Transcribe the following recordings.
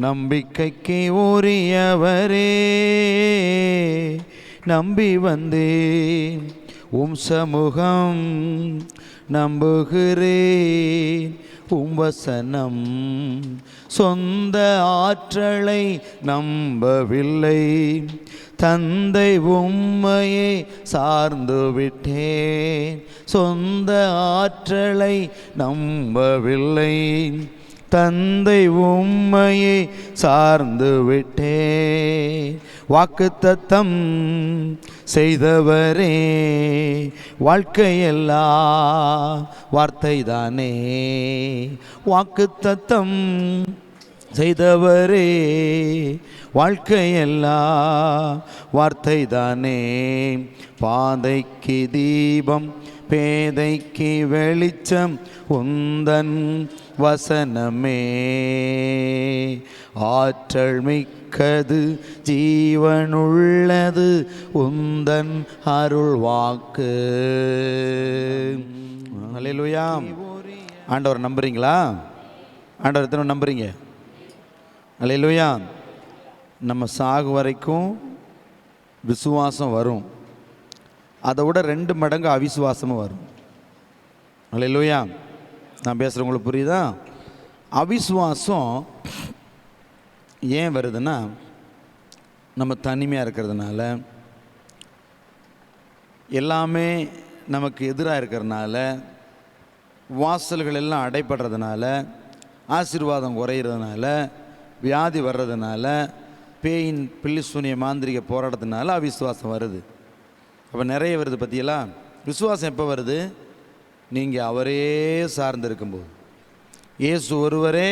நம்பிக்கைக்கு உரியவரே, நம்பி வந்தேன் உம் சமூகம், நம்புகிறேன் உம் வசனம். சொந்த ஆற்றலை நம்பவில்லை, தந்தை உம்மையை சார்ந்து விட்டேன். சொந்த ஆற்றலை நம்பவில்லை, தந்தை உம்மையை சார்ந்து விட்டேன். வாக்குத்தத்தம் செய்தவரே, வாழ்க்கையெல்லாம் வார்த்தைதானே. வாக்குத்தத்தம் செய்தவரே, வாழ்க்கையெல்லாம் வார்த்தைதானே. பாதைக்கு தீபம், பேதைக்கு வெளிச்சம் உந்தன் வசனமே. ஆற்றல் மிக்கது, ஜீவனுள்ளது உந்தன் அருள் வாக்கு. அல்லேலூயா. ஆண்டவர் நம்புறீங்களா? ஆண்டவர் எத்தனை நம்புறீங்க? அல்லேலூயா. நம்ம சாகு வரைக்கும் விசுவாசம் வரும், அதை விட 2 மடங்கு அவிசுவாசமும் வரும். அல்லேலூயா. நான் பேசுகிறவங்களுக்கு புரியுதா? அவிசுவாசம் ஏன் வருதுன்னா, நம்ம தனிமையாக இருக்கிறதுனால, எல்லாமே நமக்கு எதிராக இருக்கிறதுனால, வாசல்கள் எல்லாம் அடைப்படுறதுனால, ஆசீர்வாதம் குறையிறதுனால, வியாதி வர்றதுனால, பேயின் பில்லி சூனிய மாந்திரிக போராட்டத்தினால அவிசுவாசம் வருது. அப்போ நிறைய வருது பற்றியெல்லாம். விசுவாசம் எப்போ வருது? நீங்கள் அவரே சார்ந்து இருக்கும்போது. இயேசு ஒருவரே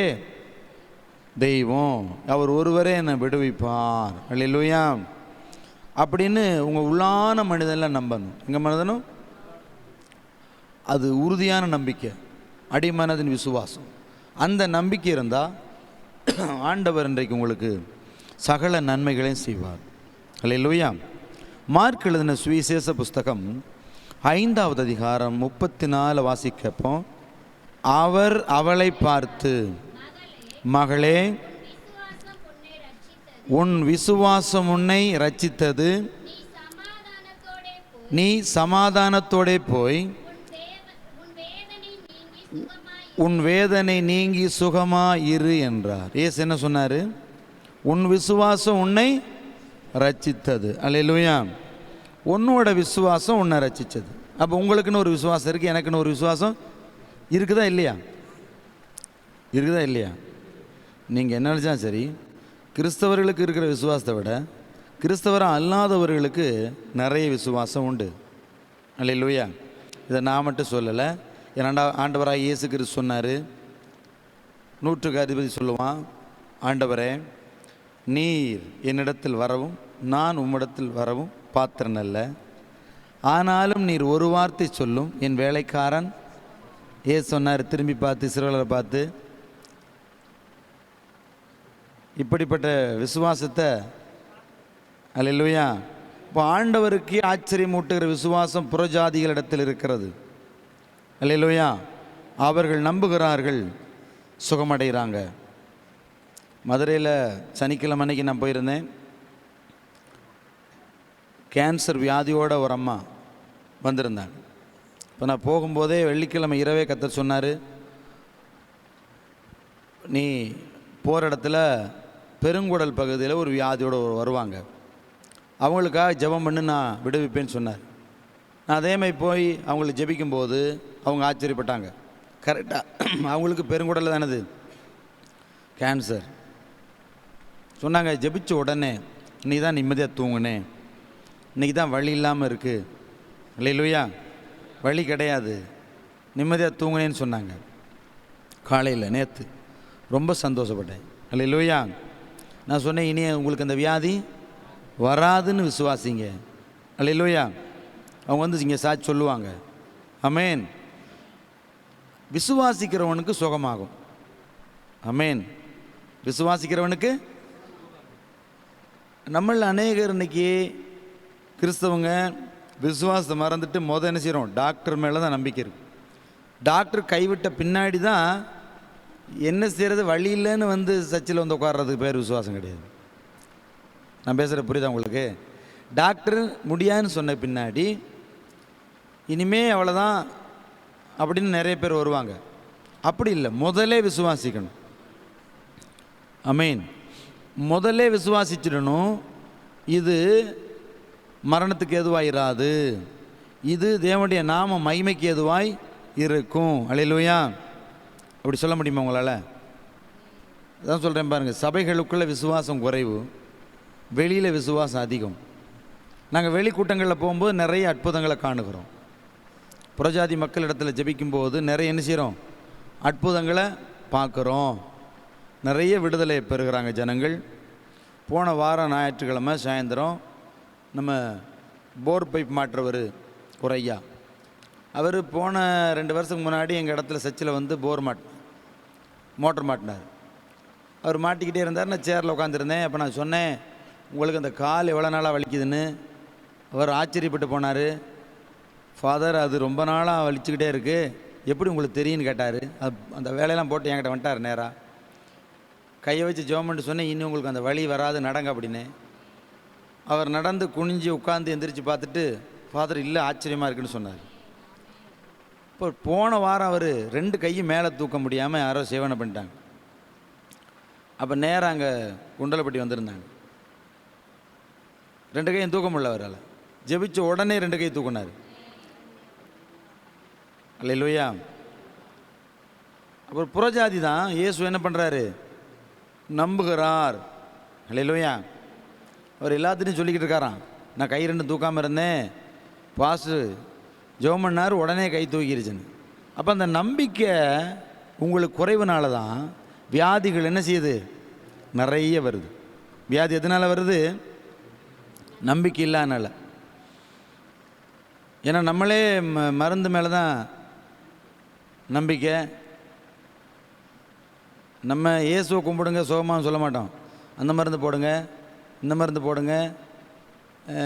தெய்வம், அவர் ஒருவரே என்னை விடுவிப்பார். அல்லேலூயா. அப்படின்னு உங்கள் உள்ளான மனிதெல்லாம் நம்பணும். எங்கள் மனிதனும் அது உறுதியான நம்பிக்கை, அடிமனதின் விசுவாசம். அந்த நம்பிக்கை இருந்தால் ஆண்டவர் இன்றைக்கு உங்களுக்கு சகல நன்மைகளையும் செய்வார். அல்லேலூயா. மார்க் எழுதின சுவிசேஷ புஸ்தகம் 5வது அதிகாரம் 34 வாசிக்கப்போம். அவர் அவளை பார்த்து, மகளே, உன் விசுவாசம் உன்னை ரட்சித்தது, நீ சமாதானத்தோடே போய் உன் வேதனை நீங்கி சுகமா இரு என்றார். இயேசு என்ன சொன்னார்? உன் விசுவாசம் உன்னை ரட்சித்தது. அல்லேலூயா. உன்னோட விசுவாசம் உன்னை ரட்சித்தது. அப்போ உங்களுக்குன்னு ஒரு விசுவாசம் இருக்குது, எனக்குன்னு ஒரு விசுவாசம் இருக்குதா இல்லையா? இருக்குதா இல்லையா? நீங்கள் என்ன நினச்சா சரி, கிறிஸ்தவர்களுக்கு இருக்கிற விசுவாசத்தை விட கிறிஸ்தவராக அல்லாதவர்களுக்கு நிறைய விசுவாசம் உண்டு. அல்லேலூயா. இதை நான் மட்டும் சொல்லலை. ஆண்டவராக இயேசு கிறிஸ்து சொன்னார், 100க்கு அதிபதி சொல்லுவான், ஆண்டவரே, நீர் என்னிடத்தில் வரவும் நான் உம்மிடத்தில் வரவும் பாத்திரன் அல்ல, ஆனாலும் நீர் ஒரு வார்த்தை சொல்லும், என் வேலைக்காரன். ஏசு சொன்னார், திரும்பி பார்த்து இஸ்ரவேலரை பார்த்து, இப்படிப்பட்ட விசுவாசத்தை. அல்லேலூயா. இப்போ ஆண்டவருக்கு ஆச்சரியமூட்டுகிற விசுவாசம் புறஜாதிகளிடத்தில் இருக்கிறது. அல்லேலூயா. அவர்கள் நம்புகிறார்கள், சுகமடைகிறாங்க. மதுரையில் சனிக்கிழமை அன்னைக்கு நான் போயிருந்தேன். கேன்சர் வியாதியோட ஒரு அம்மா வந்திருந்தாங்க. இப்போ நான் போகும்போதே வெள்ளிக்கிழமை இரவே கர்த்தர் சொன்னார், நீ போகிற இடத்துல பெருங்குடல் பகுதியில் ஒரு வியாதியோடு வருவாங்க, அவங்களுக்காக ஜெபம் பண்ணி நான் விடுவிப்பேன்னு சொன்னார். நான் அதேமாதிரி போய் அவங்களுக்கு ஜெபிக்கும்போது அவங்க ஆச்சரியப்பட்டாங்க. கரெக்டாக அவங்களுக்கு பெருங்குடலில் தானது கேன்சர். சொன்னாங்க, ஜெபிச்ச உடனே நீ தான் நிம்மதியாக தூங்குனே, இன்றைக்கி தான் வழி இல்லாமல் இருக்குது. அல்லேலூயா. வழி கிடையாது, நிம்மதியாக தூங்குனேன்னு சொன்னாங்க. காலையில் நேற்று ரொம்ப சந்தோஷப்பட்டேன். அல்லேலூயா. நான் சொன்னேன், இனி உங்களுக்கு அந்த வியாதி வராதுன்னு விசுவாசிங்க. அல்லேலூயா. அவங்க வந்து இங்கே சாட்சி சொல்லுவாங்க. ஆமென். விசுவாசிக்கிறவனுக்கு சுகமாகும். ஆமென். விசுவாசிக்கிறவனுக்கு. நம்மள அநேகர் இன்னைக்கு கிறிஸ்தவங்க விசுவாசத்தை மறந்துட்டு என்ன செய்கிறோம், டாக்டர் மேலே தான் நம்பிக்கை இருக்குது. டாக்டர் கைவிட்ட பின்னாடி தான் என்ன செய்கிறது வழி இல்லைன்னு வந்து சர்ச்சில் வந்து உட்கார்றதுக்கு பேர் விசுவாசம் கிடையாது. நான் பேசுகிற புரியுதா உங்களுக்கு? டாக்டர் முடியாதுன்னு சொன்ன பின்னாடி இனிமே அவ்வளோதான் அப்படின்னு நிறைய பேர் வருவாங்க. அப்படி இல்லை, முதலே விசுவாசிக்கணும். ஆமென். முதல்ல விசுவாசிச்சிடணும். இது மரணத்துக்கு எதுவாய் இராது, இது தேவனுடைய நாம மகிமைக்கு எதுவாய் இருக்கும். அல்லேலூயா. அப்படி சொல்ல முடியுமா உங்களால்? அதான் சொல்கிறேன் பாருங்கள், சபைகளுக்குள்ள விசுவாசம் குறைவு, வெளியில் விசுவாசம் அதிகம். நாங்கள் வெளி கூட்டங்களில் போகும்போது நிறைய அற்புதங்களை காணுகிறோம். புறஜாதி மக்களிடத்தில் ஜெபிக்கும்போது நிறைய என்ன செய்கிறோம்? அற்புதங்களை பார்க்குறோம். நிறைய விடுதலை பெறுகிறாங்க ஜனங்கள். போன வாரம் ஞாயிற்றுக்கிழமை சாயந்தரம் நம்ம போர் பைப் மாற்றவர் ஒரு ஐயா, அவர் போன 2 வருஷத்துக்கு முன்னாடி எங்கள் இடத்துல சர்ச்சில் வந்து மோட்டர் மாட்டினார். அவர் மாட்டிக்கிட்டே இருந்தார். நான் சேரில் உட்காந்துருந்தேன். அப்போ நான் சொன்னேன், உங்களுக்கு அந்த கால் எவ்வளோ நாளாக வலிக்குதுன்னு. அவர் ஆச்சரியப்பட்டு போனார். ஃபாதர், அது ரொம்ப நாளாக வலிச்சுக்கிட்டே இருக்குது, எப்படி உங்களுக்கு தெரியும்னு கேட்டார். அந்த வேலையெல்லாம் போட்டு என்கிட்ட வந்துட்டார். நேராக கையை வச்சு ஜோமன்ட்டு சொன்னேன், இன்னும் உங்களுக்கு அந்த வலி வராது, நடங்க அப்படின்னு. அவர் நடந்து குனிஞ்சு உட்காந்து எந்திரிச்சு பார்த்துட்டு, ஃபாதர் இல்லை ஆச்சரியமாக இருக்குன்னு சொன்னார். இப்போ போன வாரம் அவர் 2 கையும் மேலே தூக்க முடியாமல் யாரோ சேவனை பண்ணிட்டாங்க. அப்போ நேராக அங்கே குண்டலப்பட்டி வந்திருந்தாங்க. 2 கையும் தூக்க முடியல அவரால். ஜெபிச்ச உடனே 2 கை தூக்கினார். அல்லேலூயா. அப்புறம் புறஜாதி தான் இயேசு என்ன பண்ணுறாரு? நம்புகிறார். அல்லேலூயா. அவர் எல்லாத்தையும் சொல்லிக்கிட்டு இருக்காராம், நான் கை 2 தூக்காமல் இருந்தேன், பாஸ்டர் ஜெபம் பண்ணார், உடனே கை தூக்கிருச்சுன்னு. அப்போ அந்த நம்பிக்கை உங்களுக்கு குறைவுனால தான் வியாதிகள் என்ன செய்யுது? நிறைய வருது. வியாதி எதனால் வருது? நம்பிக்கை இல்லாதனால. ஏன்னா நம்மளே மருந்து மேலே தான் நம்பிக்கை. நம்ம இயேசுவை கும்பிடுங்க சுகமானு சொல்ல மாட்டோம். அந்த மருந்து போடுங்க, இந்த மருந்து போடுங்க,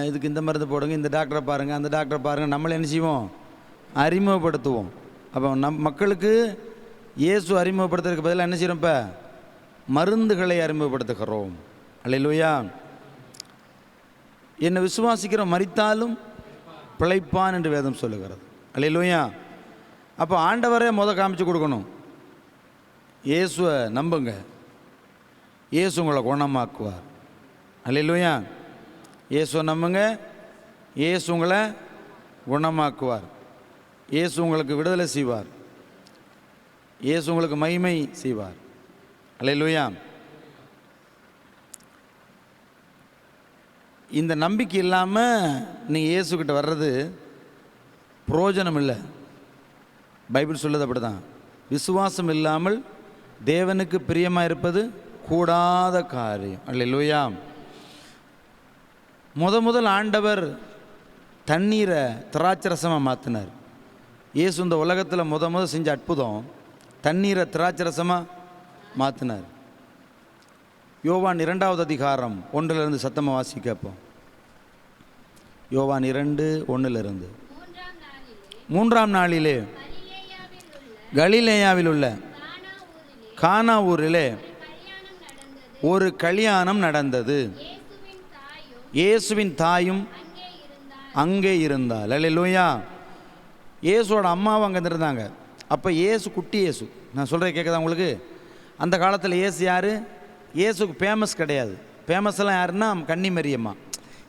இதுக்கு இந்த மருந்து போடுங்க, இந்த டாக்டரை பாருங்கள், அந்த டாக்டரை பாருங்கள், நம்மளை என்ன செய்வோம்? அறிமுகப்படுத்துவோம். அப்போ மக்களுக்கு இயேசு அறிமுகப்படுத்துறதுக்கு பதிலாக என்ன செய்கிறோம்? இப்போ மருந்துகளை அறிமுகப்படுத்துகிறோம். அல்லேலூயா. என்னை விசுவாசிக்கிறோம், மரித்தாலும் பிழைப்பான் என்று வேதம் சொல்லுகிறது. அல்லேலூயா. அப்போ ஆண்டவரே காமிச்சு கொடுக்கணும். இயேசுவை நம்புங்க, இயேசு உங்களை குணமாக்குவார். அல்லேலூயா. இயேசுவை நம்புங்க, இயேசு உங்களை குணமாக்குவார். இயேசு உங்களுக்கு விடுதலை செய்வார். இயேசு உங்களுக்கு மகிமை செய்வார். அல்லேலூயா. இந்த நம்பிக்கை இல்லாமல் நீங்கள் இயேசுக்கிட்ட வர்றது பிரயோஜனம் இல்லை. பைபிள் சொல்லுது அப்படி தான். விசுவாசம் இல்லாமல் தேவனுக்கு பிரியமாக இருப்பது கூடாத காரியம். அல்லேலூயா. முதல் ஆண்டவர் தண்ணீரை திராட்சரசமாக மாற்றினார். இயேசு இந்த உலகத்தில் முதல் செஞ்ச அற்புதம் தண்ணீரை திராட்சரசமாக மாற்றினார். யோவான் 2வது அதிகாரம் 1 சத்தமாக வாசி கேட்போம். யோவான் 2:1. 3ஆம் நாளிலே கலிலேயாவில் உள்ள கானா ஊரிலே ஒரு கல்யாணம் நடந்தது. இயேசுவின் தாயும் அங்கே இருந்தாள். அல்லேலூயா. இயேசுவோட அம்மாவும் அங்கே இருந்தாங்க. அப்போ இயேசு குட்டி இயேசு. நான் சொல்கிறேன் கேட்குதா உங்களுக்கு? அந்த காலத்தில் இயேசு யார்? இயேசுக்கு ஃபேமஸ் கிடையாது. ஃபேமஸ்லாம் யாருன்னா கன்னி மரியம்மா.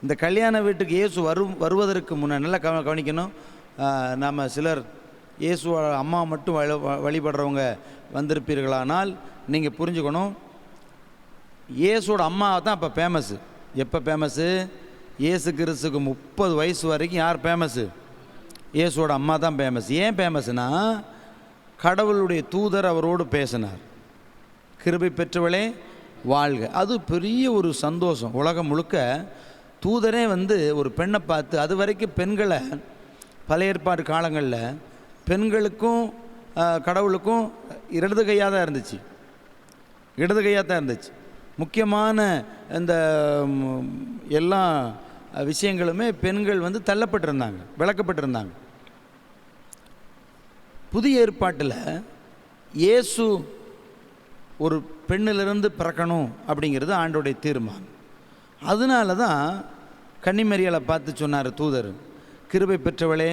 இந்த கல்யாண வீட்டுக்கு இயேசு வருவதற்கு முன்னே நல்லா கவனிக்கணும். நம்ம சிலர் இயேசுவோட அம்மா மட்டும் வழிபடுறவங்க வந்திருப்பீர்களானால் நீங்கள் புரிஞ்சுக்கணும், இயேசுவோட அம்மா தான் அப்போ ஃபேமஸ்ஸு. எப்போ ஃபேமஸ்ஸு? இயேசு கிறிஸ்துக்கு 30 வயசு வரைக்கும் யார் ஃபேமஸ்ஸு? இயேசுவோட அம்மா தான் ஃபேமஸ். ஏன் ஃபேமஸ்னா, கடவுளுடைய தூதர் அவரோடு பேசினார், கிருபை பெற்றவளே வாழ்க. அது பெரிய ஒரு சந்தோஷம். உலகம் முழுக்க தூதரே ஒரு பெண்ணை பார்த்து, அது வரைக்கும் பெண்களை பழைய ஏற்பாடு காலங்களில் பெண்களுக்கும் கடவுளுக்கும் இடது கையாக தான் இருந்துச்சு. முக்கியமான இந்த எல்லா விஷயங்களுமே பெண்கள் தள்ளப்பட்டிருந்தாங்க, விளக்கப்பட்டிருந்தாங்க. புதிய ஏற்பாட்டில் இயேசு ஒரு பெண்ணிலிருந்து பிறக்கணும் அப்படிங்கிறது ஆண்டோடைய தீர்மானம். அதனால தான் கன்னிமரியாளை பார்த்து சொன்னார் தூதர், கிருபை பெற்றவளே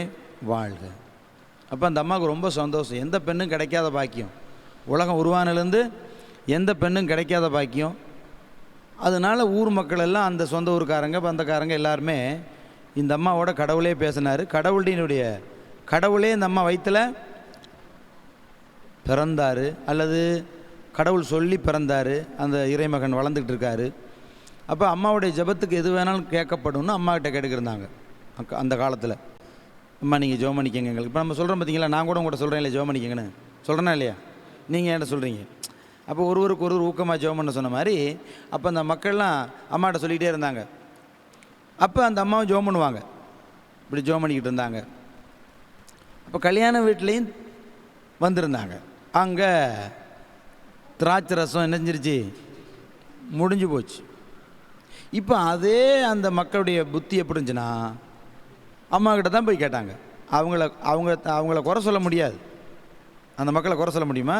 வாழ்க. அப்போ அந்த அம்மாவுக்கு ரொம்ப சந்தோஷம். எந்த பெண்ணும் கிடைக்காத பாக்கியம், உலகம் உருவானிலேருந்து எந்த பெண்ணும் கிடைக்காத பாக்கியம். அதனால் ஊர் மக்கள் எல்லாம், அந்த சொந்த ஊருக்காரங்க பந்தக்காரங்க எல்லாருமே இந்த அம்மாவோட கடவுளே பேசினார். கடவுளே இந்த அம்மா வயிற்றில் பிறந்தார், அல்லது கடவுள் சொல்லி பிறந்தார். அந்த இறைமகன் வளர்ந்துக்கிட்டு இருக்கார். அப்போ அம்மாவுடைய ஜெபத்துக்கு எது வேணாலும் கேட்கப்படும்னு அம்மாக்கிட்ட கேட்டுக்கிருந்தாங்க அந்த காலத்தில். அம்மா நீங்கள் ஜெபம் பண்ணிக்கங்க எங்களுக்கு. இப்போ நம்ம சொல்கிறோம் பார்த்தீங்களா, நான் கூட உங்கள்கிட்ட சொல்கிறேன் இல்லை ஜெபம் பண்ணிக்கங்கன்னு சொல்கிறேன்னா இல்லையா, நீங்கள் என்கிட்ட சொல்கிறீங்க. அப்போ ஒருவருக்கு ஒருவர் ஊக்கமாக ஜெபம் பண்ண சொன்ன மாதிரி அப்போ அந்த மக்கள்லாம் அம்மாட்ட சொல்லிக்கிட்டே இருந்தாங்க. அப்போ அந்த அம்மாவும் ஜெபம் பண்ணுவாங்க, இப்படி ஜெபம் பண்ணிக்கிட்டு இருந்தாங்க. அப்போ கல்யாண வீட்லேயும் வந்திருந்தாங்க. அங்கே திராட்சை ரசம் என்ன செஞ்சிருச்சு, முடிஞ்சு போச்சு. இப்போ அதே அந்த மக்களுடைய புத்தி எப்படி இருந்துச்சுன்னா, அம்மாக்கிட்ட தான் போய் கேட்டாங்க. அவங்கள குறை சொல்ல முடியாது. அந்த மக்களை குறை சொல்ல முடியுமா?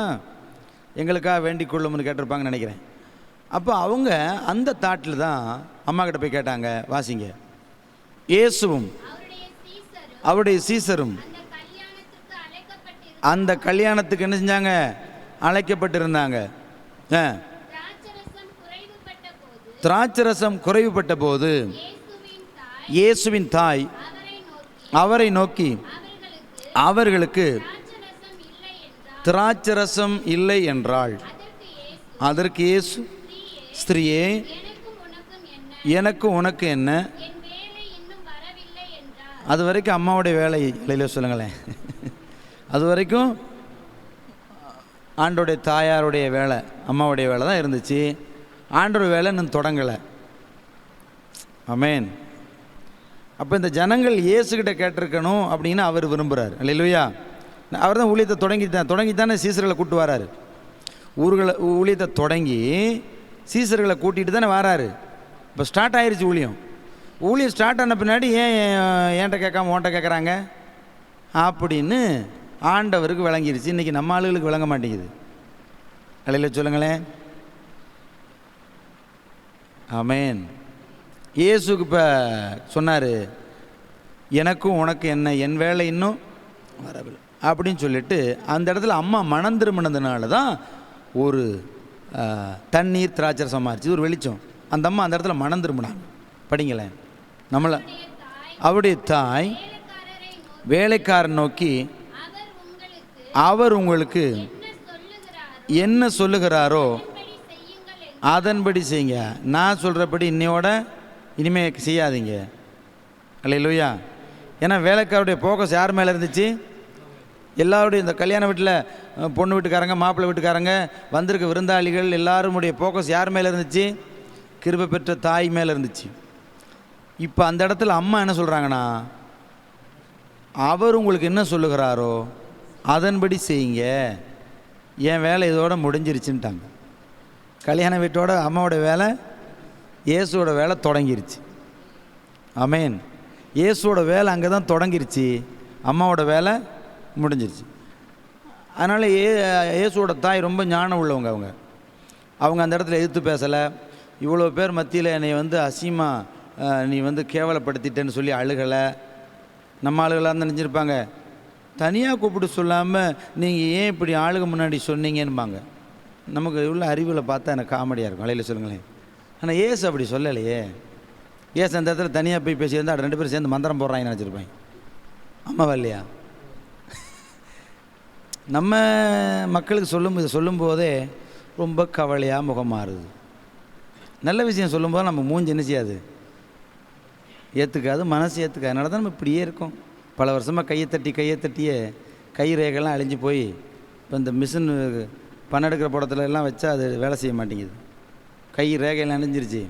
எங்களுக்காக வேண்டிக் கொள்ளும்னு கேட்டிருப்பாங்கன்னு நினைக்கிறேன். அப்போ அவங்க அந்த தாட்டில் தான் அம்மாக்கிட்ட போய் கேட்டாங்க. வாசிங்க. இயேசுவும் அவருடைய சீசரும் அந்த கல்யாணத்துக்கு என்ன செஞ்சாங்க, அழைக்கப்பட்டிருந்தாங்க. திராட்சரசம் குறைவுபட்ட போது இயேசுவின் தாய் அவரை நோக்கி, அவர்களுக்கு திராட்சரசம் இல்லை என்றாள். அதற்கு இயேசு, ஸ்திரீயே, எனக்கு உனக்கு என்ன? அது வரைக்கும் அம்மாவுடைய வேலை இல்லையில சொல்லுங்களேன். அது வரைக்கும் ஆண்டோடைய தாயாருடைய வேலை, அம்மாவுடைய வேலை தான் இருந்துச்சு. ஆண்டோட வேலை இன்னும் தொடங்கலை. ஆமென். அப்போ இந்த ஜனங்கள் இயேசுகிட்ட கேட்டிருக்கணும் அப்படின்னு அவர் விரும்புகிறார். அல்லேலூயா. அவர் தான் ஊழியத்தை தொடங்கித்தானே சீசர்களை கூப்பிட்டு வராரு. ஊழியத்தை தொடங்கி சீசர்களை கூட்டிகிட்டு தானே வராரு. இப்போ ஸ்டார்ட் ஆயிடுச்சு ஊழியம் ஸ்டார்ட் ஆன பின்னாடி ஏன் என்கிட்ட கேட்காம உன்கிட்ட கேட்குறாங்க அப்படின்னு ஆண்டவருக்கு விளங்கிருச்சு. இன்றைக்கி நம்ம ஆளுகளுக்கு விளங்க மாட்டேங்குது. அல்லேலூயா சொல்லுங்களேன். ஆமென். இயேசுக்கு இப்போ சொன்னார், எனக்கும் உனக்கு என்ன, என் வேலை இன்னும் வரவில்லை அப்படின்னு சொல்லிட்டு அந்த இடத்துல அம்மா மனம் திரும்பினதுனால தான் ஒரு தண்ணீர் திராட்சரசம் மாறிச்சு. ஒரு வெளிச்சம். அந்த அம்மா அந்த இடத்துல மனம் திரும்பினாங்க. படிங்களேன். நம்மளை அவருடைய தாய் வேலைக்காரன் நோக்கி, அவர் உங்களுக்கு என்ன சொல்லுகிறாரோ அதன்படி செய்யுங்க. நான் சொல்கிறபடி இனிமேல் செய்யாதீங்க. அல்லேலூயா. ஏன்னா வேலைக்காரருடைய ஃபோக்கஸ் யார் மேலே இருந்துச்சு? எல்லாருடைய இந்த கல்யாண வீட்டில் பொண்ணு வீட்டுக்காரங்க மாப்பிள்ளை வீட்டுக்காரங்க வந்திருக்க விருந்தாளிகள் எல்லாருடைய ஃபோக்கஸ் யார் மேலே இருந்துச்சு? கிருபை பெற்ற தாய் மேலே இருந்துச்சு. இப்போ அந்த இடத்துல அம்மா என்ன சொல்கிறாங்கன்னா, அவர் உங்களுக்கு என்ன சொல்லுகிறாரோ அதன்படி செய்யுங்க, என் வேலை இதோட முடிஞ்சிருச்சுன்ட்டாங்க. கல்யாண வீட்டோட அம்மாவோட வேலை, இயேசுவோட வேலை தொடங்கிருச்சு. ஆமென். இயேசுவோட வேலை அங்கே தான் தொடங்கிருச்சு, அம்மாவோட வேலை முடிஞ்சிருச்சு. அதனால் இயேசுவோட தாய் ரொம்ப ஞானம் உள்ளவங்க. அவங்க அந்த இடத்துல எதிர்த்து பேசலை. இவ்வளோ பேர் மத்தியில் என்னை அசிங்கமாக நீ கேவலப்படுத்திட்டேன்னு சொல்லி அழுகலை. நம்ம ஆளுகளாக தான் நினச்சிருப்பாங்க, தனியாக கூப்பிட்டு சொல்லாமல் நீங்கள் ஏன் இப்படி ஆளுக முன்னாடி சொன்னீங்கன்னுபாங்க. நமக்கு உள்ள அறிவில் பார்த்தா எனக்கு காமெடியாக இருக்கும். அலையில் சொல்லுங்களேன். ஆனால் ஏசு அப்படி சொல்லலையே. ஏசு அந்த இடத்துல தனியாக போய் பேசியிருந்தால் 2 பேரும் சேர்ந்து மந்திரம் போடுறாங்கன்னு நினச்சிருப்பாங்க. அம்மாவா இல்லையா? நம்ம மக்களுக்கு சொல்லும்போதே ரொம்ப கவலையாக முகம் மாறுது. நல்ல விஷயம் சொல்லும்போது நம்ம மூஞ்சி என்ன செய்யாது, ஏற்றுக்காது, மனசு ஏற்றுக்காது. அதனால தான் நம்ம இப்படியே இருக்கோம். பல வருஷமாக கையை தட்டியே கை ரேகைலாம் அழிஞ்சு போய் இப்போ இந்த மிஷின் பணம் எடுக்கிற படத்துல எல்லாம் வச்சா அது வேலை செய்ய மாட்டேங்குது. கை ரேகையெல்லாம் அழிஞ்சிருச்சு.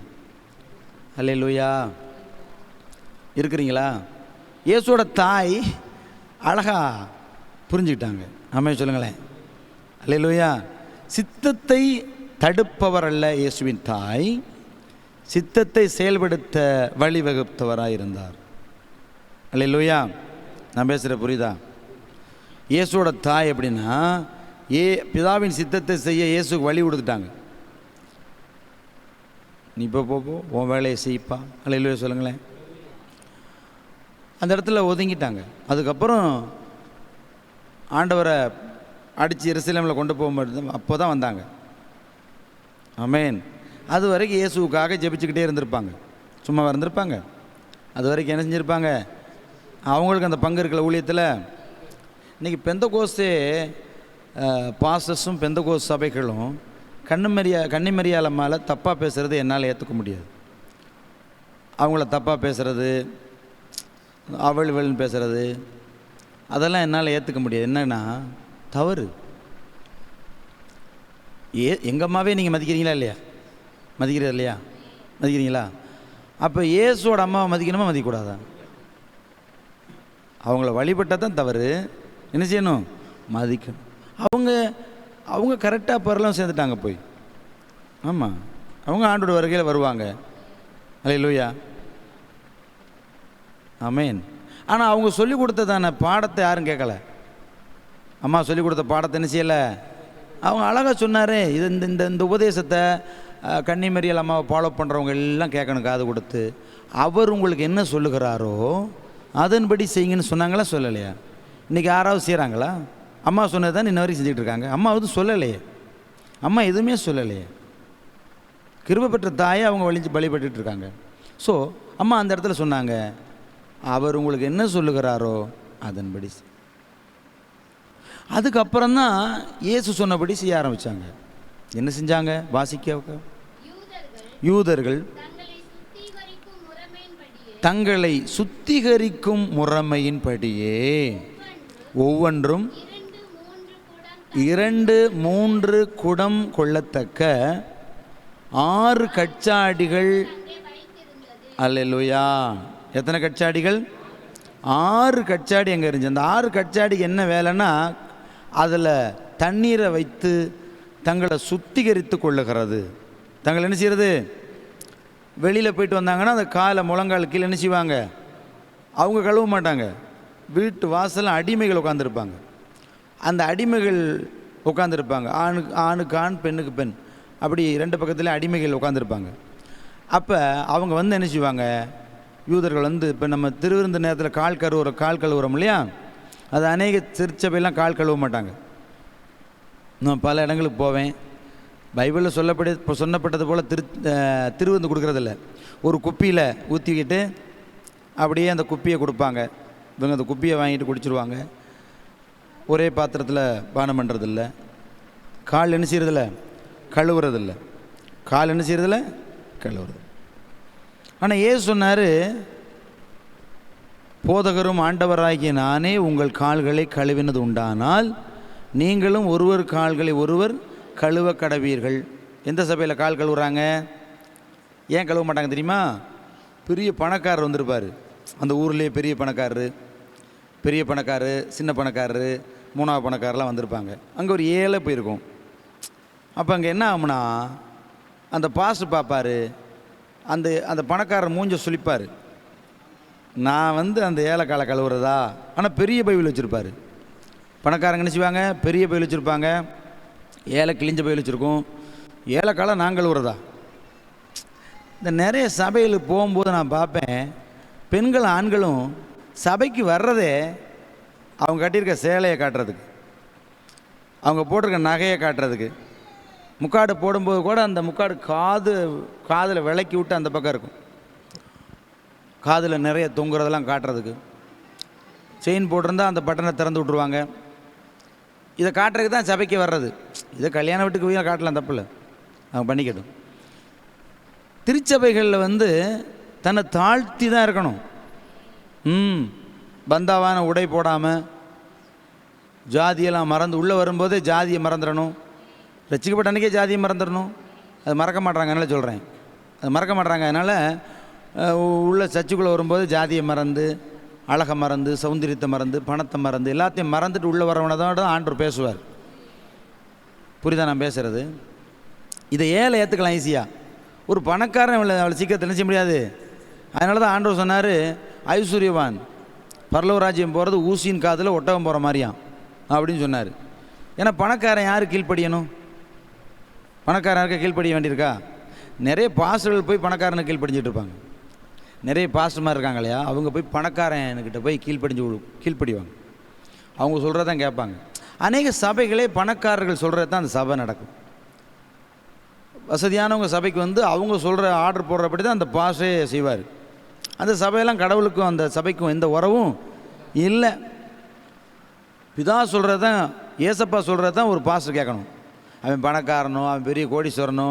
அல்லேலூயா. இருக்கிறீங்களா? இயேசுவோட தாய் அழகா புரிஞ்சுக்கிட்டாங்க. ஆமென் சொல்லுங்களேன். அல்லேலூயா. சித்தத்தை தடுப்பவர் அல்ல இயேசுவின் தாய், சித்தத்தை செயல்படுத்த வழிவகுத்தவராக இருந்தார். அல்லேலூயா. நான் பேசுகிற புரியுதா? இயேசுவோட தாய் எப்படின்னா, பிதாவின் சித்தத்தை செய்ய இயேசுக்கு வழி கொடுத்துட்டாங்க. நீ இப்போ போ உன் வேலையை செய்ப்பா, அல்லேலூயா சொல்லுங்களேன். அந்த இடத்துல ஒதுங்கிட்டாங்க. அதுக்கப்புறம் ஆண்டவரை அடித்து எருசலேமில் கொண்டு போகும்போது அப்போ தான் வந்தாங்க. ஆமென். அது வரைக்கும் இயேசுவுக்காக ஜெபிச்சுக்கிட்டே இருந்திருப்பாங்க, சும்மா இருந்திருப்பாங்க. அது வரைக்கும் என்ன செஞ்சுருப்பாங்க, அவங்களுக்கு அந்த பங்கு இருக்கிற ஊழியத்தில். இன்றைக்கி பெந்தகோஸ்தே பாஸ்டர்ஸும் பெந்தகோஸ் சபைகளும் கன்னிமரியாள் மேலே தப்பாக பேசுகிறது என்னால் ஏற்றுக்க முடியாது. அவங்கள தப்பாக பேசுகிறது, அவள்வள்னு பேசுகிறது, அதெல்லாம் என்னால் ஏற்றுக்க முடியாது. என்னன்னா தவறு. எங்கள் அம்மாவே நீங்கள் மதிக்கிறீங்களா இல்லையா? மதிக்கிறது இல்லையா? மதிக்கிறீங்களா? அப்போ இயேசுவோட அம்மாவை மதிக்கணுமா மதிக்கக்கூடாதா? அவங்கள வழிபட்டால் தான் தவறு. என்ன செய்யணும்? மதிக்கணும். அவங்க கரெக்டாக பரலாம் சேர்ந்துட்டாங்க போய். ஆமாம், அவங்க ஆண்டோட வருகையில் வருவாங்க. அல்லேலூயா, ஆமென். ஆனால் அவங்க சொல்லிக் கொடுத்ததான பாடத்தை யாரும் கேட்கல. அம்மா சொல்லிக் கொடுத்த பாடத்தை என்ன செய்யலை. அவங்க அழகாக சொன்னார். இது இந்த உபதேசத்தை கன்னிமரியாள் அம்மாவை ஃபாலோ பண்ணுறவங்க எல்லாம் கேட்கணும் காது கொடுத்து. அவர் உங்களுக்கு என்ன சொல்லுகிறாரோ அதன்படி செய்யுங்கன்னு சொன்னாங்களா சொல்லலையா? இன்றைக்கி யாராவது செய்கிறாங்களா? அம்மா சொன்னது தான் இன்ன வரைக்கும் செஞ்சுட்டு இருக்காங்க. அம்மா எதுவும் சொல்லலையே, அம்மா எதுவுமே சொல்லலையே. கிருபை பெற்ற தாயை அவங்க வழிபட்டுட்டு இருக்காங்க. ஸோ அம்மா அந்த இடத்துல சொன்னாங்க, அவர் உங்களுக்கு என்ன சொல்லுகிறாரோ அதன்படி. அதுக்கப்புறம் தான் இயேசு சொன்னபடி செய்ய ஆரம்பித்தாங்க. என்ன செஞ்சாங்க? வாசிக்க. யூதர்கள் தங்களை சுத்திகரிக்கும் முறைமையின்படியே ஒவ்வொன்றும் 2-3 குடம் கொள்ளத்தக்க 6 கச்சாடிகள். அல்லேலூயா. எத்தனை கச்சாடிகள்? 6 கச்சாடி எங்கே இருந்துச்சு? அந்த 6 கச்சாடிக்கு என்ன வேலைன்னா, அதில் தண்ணீரை வைத்து தங்களை சுத்திகரித்து கொள்ளுகிறது. தங்களை என்ன செய்கிறது? வெளியில் போயிட்டு வந்தாங்கன்னா அந்த காலை முழங்கால் கீழே என்ன செய்வாங்க? அவங்க கழுவ மாட்டாங்க. வீட்டு வாசலில் அடிமைகள் உட்காந்துருப்பாங்க. அந்த அடிமைகள் உட்காந்துருப்பாங்க. ஆணுக்கு ஆண், பெண்ணுக்கு பெண், அப்படி 2 பக்கத்துலேயும் அடிமைகள் உட்காந்துருப்பாங்க. அப்போ அவங்க வந்து என்ன செய்வாங்க? யூதர்கள் வந்து இப்போ நம்ம திருவிருந்த நேரத்தில் கால் கழுவுறோம் இல்லையா? அது அநேக திருச்சபையெல்லாம் கால் கழுவ மாட்டாங்க. நான் பல இடங்களுக்கு போவேன். பைபிளில் சொன்னப்பட்டது போல் திருவிருந்து கொடுக்குறதில்ல. ஒரு குப்பியில் ஊற்றிக்கிட்டு அப்படியே அந்த குப்பியை கொடுப்பாங்க. இவங்க அந்த குப்பியை வாங்கிட்டு குடிச்சிருவாங்க. ஒரே பாத்திரத்தில் பானம் பண்ணுறதில்ல. கால் என்ன செய்கிறதில்ல? கழுவுறதில்ல. கால் என்ன செய்கிறதில்ல? கழுவுறது. ஆனால் ஏசு சொன்னார், போதகரும் ஆண்டவராகிய நானே உங்கள் கால்களை கழுவினது உண்டானால் நீங்களும் ஒருவர் கால்களை ஒருவர் கழுவ கடவீர்கள். எந்த சபையில் கால் கழுவுறாங்க? ஏன் கழுவ மாட்டாங்க தெரியுமா? பெரிய பணக்காரர் வந்திருப்பார். அந்த ஊர்லேயே பெரிய பணக்காரரு, சின்ன பணக்காரரு, 3ஆவது பணக்காரெலாம் வந்திருப்பாங்க. அங்கே ஒரு ஏழை போயிருக்கும். அப்போ அங்கே என்ன ஆகும்னா, அந்த பாஸ்டர் பார்ப்பார், அந்த பணக்காரர் மூஞ்ச சுளிப்பார். நான் வந்து அந்த ஏழை காலை கழுவுறதா? ஆனால் பெரிய பைபிள் வச்சுருப்பார். பணக்காரங்க என்ன செய்வாங்க? பெரிய பைபிள் வச்சுருப்பாங்க. ஏழை கிழிஞ்ச பைபிள் வச்சுருக்கும். ஏழை காலை நான் கழுவுறதா? இந்த நிறைய சபைகளுக்கு போகும்போது நான் பார்ப்பேன், பெண்களும் ஆண்களும் சபைக்கு வர்றதே அவங்க கட்டியிருக்க சேலையை காட்டுறதுக்கு, அவங்க போட்டிருக்க நகையை காட்டுறதுக்கு. முக்காடு போடும்போது கூட அந்த முக்காடு காதில் விளக்கி விட்டு அந்த பக்கம் இருக்கும். காதில் நிறைய தொங்குறதெல்லாம் காட்டுறதுக்கு. செயின் போட்டிருந்தால் அந்த பட்டனை திறந்து விட்ருவாங்க. இதை காட்டுறதுக்கு தான் சபைக்கு வர்றது. இதை கல்யாண வீட்டுக்கு போய் காட்டலாம், தப்பு இல்லை, அவங்க பண்ணிக்கட்டும். திருச்சபைகளில் வந்து தன்னை தாழ்த்தி தான் இருக்கணும். பந்தாவான உடை போடாமல், ஜாதியெல்லாம் மறந்து உள்ளே வரும்போதே ஜாதியை மறந்துடணும். ரசிக்கப்பட்ட அன்றைக்கே ஜாதியை மறந்துடணும். அது மறக்க மாட்டாங்க. அதனால் சொல்கிறேன், அது மறக்க மாட்டாங்க. அதனால் உள்ள சர்ச்சுக்குள்ளே வரும்போது ஜாதியை மறந்து, அழகை மறந்து, சௌந்தரியத்தை மறந்து, பணத்தை மறந்து, எல்லாத்தையும் மறந்துட்டு உள்ளே வரவனை தான் ஆண்டவர் பேசுவார். புரியுதா நான் பேசுகிறது? இதை ஏழை ஏற்றுக்கலாம் ஈஸியாக. ஒரு பணக்காரன் அவளை சீக்கிரத்தை நினைச்ச முடியாது. அதனால தான் ஆண்டவர் சொன்னார், ஐஸ்வர்யவான் பரலோக ராஜ்யம் போகிறது ஊசியின் காதில் ஒட்டகம் போகிற மாதிரியாம் அப்படின்னு சொன்னார். ஏன்னா பணக்காரன் யார் கீழ்ப்படியணும்? பணக்காரனுக்கு கீழ்ப்படிய வேண்டியிருக்கா? நிறைய பாஸ்டர்கள் போய் பணக்காரனுக்கு கீழ்ப்படிஞ்சிட்டு இருப்பாங்க. நிறைய பாஸ்டர்மார் இருக்காங்க இல்லையா, அவங்க போய் பணக்காரன்கிட்ட போய் கீழ்ப்படிவாங்க. அவங்க சொல்கிறதான் கேட்பாங்க. அநேக சபைகளே பணக்காரர்கள் சொல்கிறது தான் அந்த சபை நடக்கும். வசதியானவங்க சபைக்கு வந்து அவங்க சொல்கிற ஆர்டர் போடுறபடி தான் அந்த பாஸ்டே செய்வார். அந்த சபையெல்லாம் கடவுளுக்கும் அந்த சபைக்கும் எந்த உறவும் இல்லை. பிதா சொல்கிறது தான், ஏசப்பா சொல்கிறது தான் ஒரு பாஸ்டர் கேட்கணும். அவன் பணக்காரனோ, அவன் பெரிய கோடீஸ்வரனோ,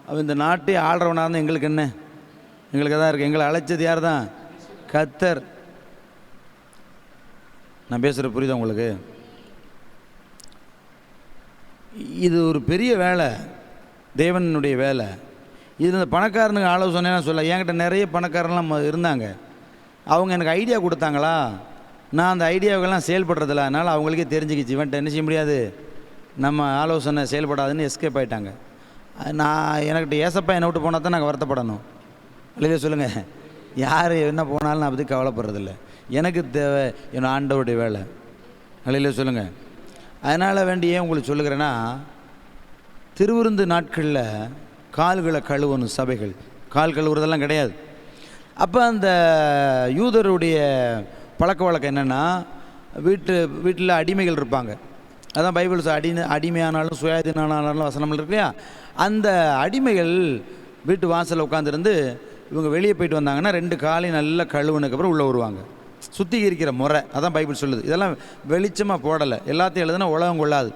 அவன் இந்த நாட்டை ஆள்றவனாக இருந்தால் எங்களுக்கு என்ன? எங்களுக்கு தான் இருக்குது. எங்களை அழைச்சது யார் தான்? கர்த்தர். நான் பேசுகிற புரியுதா உங்களுக்கு? இது ஒரு பெரிய வேலை, தேவனுடைய வேலை. இது இந்த பணக்காரனுக்கு ஆலோசனை சொல்ல, என்கிட்ட நிறைய பணக்காரன்லாம் இருந்தாங்க. அவங்க எனக்கு ஐடியா கொடுத்தாங்களா, நான் அந்த ஐடியாவுக்கெல்லாம் செயல்படுறதில்ல. அதனால் அவங்களுக்கே தெரிஞ்சுக்கிச்சு, இவன்ட்ட என்ன செய்ய முடியாது, நம்ம ஆலோசனை செயல்படாதுன்னு எஸ்கேப் ஆகிட்டாங்க. நான் எனக்கிட்ட ஏசப்பா என்னை விட்டு போனால் தான் நாங்கள் வருத்தப்படணும். இல்லையே சொல்லுங்கள். யார் என்ன போனாலும் நான் பற்றி கவலைப்படுறதில்ல. எனக்கு தேவை என் ஆண்டவருடைய வேலை. இல்லையே சொல்லுங்கள். அதனால் வேண்டியே உங்களுக்கு சொல்லுகிறேன்னா, திருவிருந்து நாட்களில் கால்களை கழுவணும் சபைகள். கால் கழுவுறதெல்லாம் கிடையாது. அப்போ அந்த யூதருடைய பழக்க வழக்கம் என்னென்னா, வீட்டில் அடிமைகள் இருப்பாங்க. அதான் பைபிள் அடிமையானாலும் சுயாதீனானாலும் வசனம் இருக்கு இல்லையா. அந்த அடிமைகள் வீட்டு வாசலில் உட்காந்துருந்து இவங்க வெளியே போயிட்டு வந்தாங்கன்னா 2 காலையும் நல்லா கழுவுனதுக்கப்புறம் உள்ளே வருவாங்க. சுத்திகரிக்கிற முறை அதான் பைபிள் சொல்லுது. இதெல்லாம் வெளிச்சமாக போடலை, எல்லாத்தையும் எழுதுனா உலகம் கொள்ளாது.